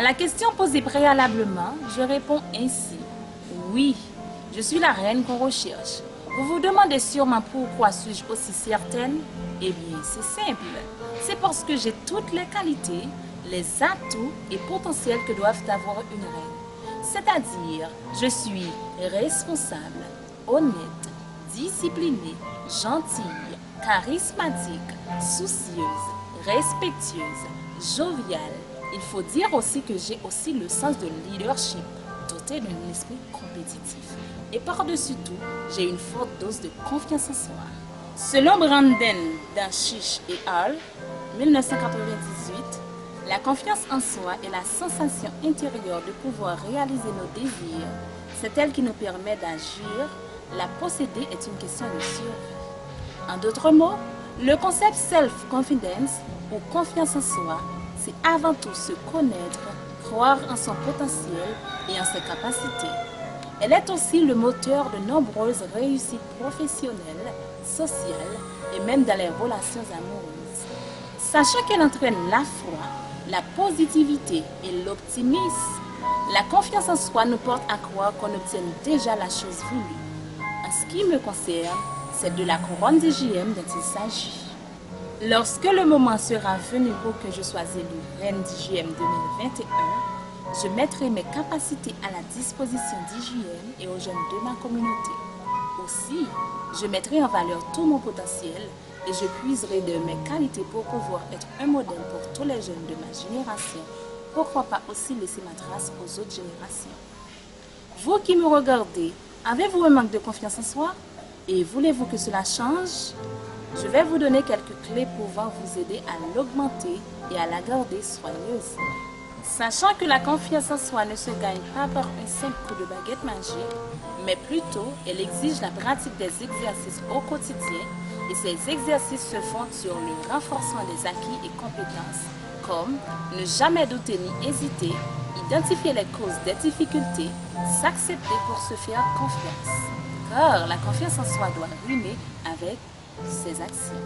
À la question posée préalablement, je réponds ainsi. Oui, je suis la reine qu'on recherche. Vous vous demandez sûrement pourquoi suis-je aussi certaine? Eh bien, c'est simple. C'est parce que j'ai toutes les qualités, les atouts et potentiels que doivent avoir une reine. C'est-à-dire, je suis responsable, honnête, disciplinée, gentille, charismatique, soucieuse, respectueuse, joviale. Il faut dire aussi que j'ai aussi le sens de leadership, doté d'un esprit compétitif. Et par-dessus tout, j'ai une forte dose de confiance en soi. Selon Brandon dans Chiche et Hall, 1998, la confiance en soi est la sensation intérieure de pouvoir réaliser nos désirs. C'est elle qui nous permet d'agir. La posséder est une question de survie. En d'autres mots, le concept self-confidence ou confiance en soi, c'est avant tout se connaître, croire en son potentiel et en ses capacités. Elle est aussi le moteur de nombreuses réussites professionnelles, sociales et même dans les relations amoureuses. Sachant qu'elle entraîne la foi, la positivité et l'optimisme, la confiance en soi nous porte à croire qu'on obtient déjà la chose voulue. En ce qui me concerne, c'est de la couronne des JM dont il s'agit. Lorsque le moment sera venu pour que je sois élue reine d'IJM 2021, je mettrai mes capacités à la disposition d'IJM et aux jeunes de ma communauté. Aussi, je mettrai en valeur tout mon potentiel et je puiserai de mes qualités pour pouvoir être un modèle pour tous les jeunes de ma génération. Pourquoi pas aussi laisser ma trace aux autres générations? Vous qui me regardez, avez-vous un manque de confiance en soi? Et voulez-vous que cela change? Je vais vous donner quelques clés pouvant vous aider à l'augmenter et à la garder soigneuse. Sachant que la confiance en soi ne se gagne pas par un simple coup de baguette magique, mais plutôt elle exige la pratique des exercices au quotidien et ces exercices se fondent sur le renforcement des acquis et compétences comme ne jamais douter ni hésiter, identifier les causes des difficultés, s'accepter pour se faire confiance. Car la confiance en soi doit rimer avec ses actions.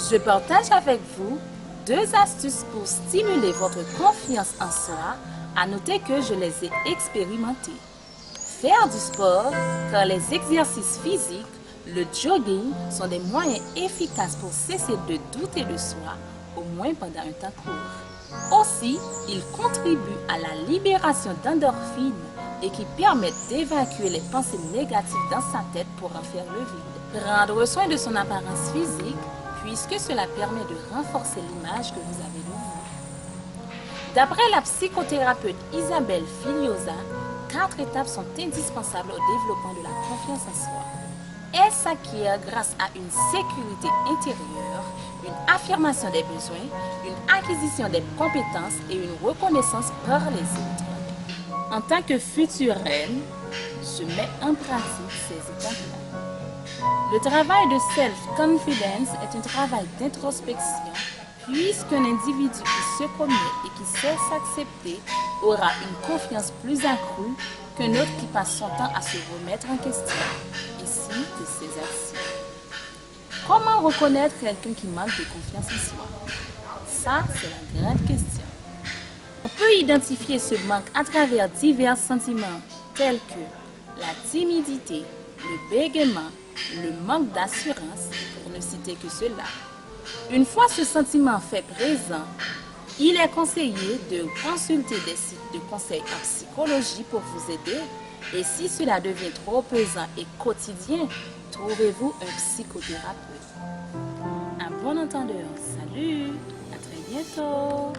Je partage avec vous 2 astuces pour stimuler votre confiance en soi. À noter que je les ai expérimentées. Faire du sport, car les exercices physiques, le jogging sont des moyens efficaces pour cesser de douter de soi, au moins pendant un temps court. Aussi, ils contribuent à la libération d'endorphines et qui permettent d'évacuer les pensées négatives dans sa tête pour en faire le vide. Prendre soin de son apparence physique, puisque cela permet de renforcer l'image que vous avez de vous. D'après la psychothérapeute Isabelle Filiosa, 4 étapes sont indispensables au développement de la confiance en soi. Elle s'acquiert grâce à une sécurité intérieure, une affirmation des besoins, une acquisition des compétences et une reconnaissance par les autres. En tant que future reine, je mets en pratique ces étapes-là. Le travail de self-confidence est un travail d'introspection, puisqu'un individu qui se connaît et qui sait s'accepter aura une confiance plus accrue qu'un autre qui passe son temps à se remettre en question. Ici, de ses actions. Comment reconnaître quelqu'un qui manque de confiance en soi? Ça, c'est la grande question. On peut identifier ce manque à travers divers sentiments tels que la timidité, le bégaiement, le manque d'assurance, pour ne citer que cela. Une fois ce sentiment fait présent, il est conseillé de consulter des sites de conseils en psychologie pour vous aider. Et si cela devient trop pesant et quotidien, trouvez-vous un psychothérapeute. Un bon entendeur. Salut, à très bientôt.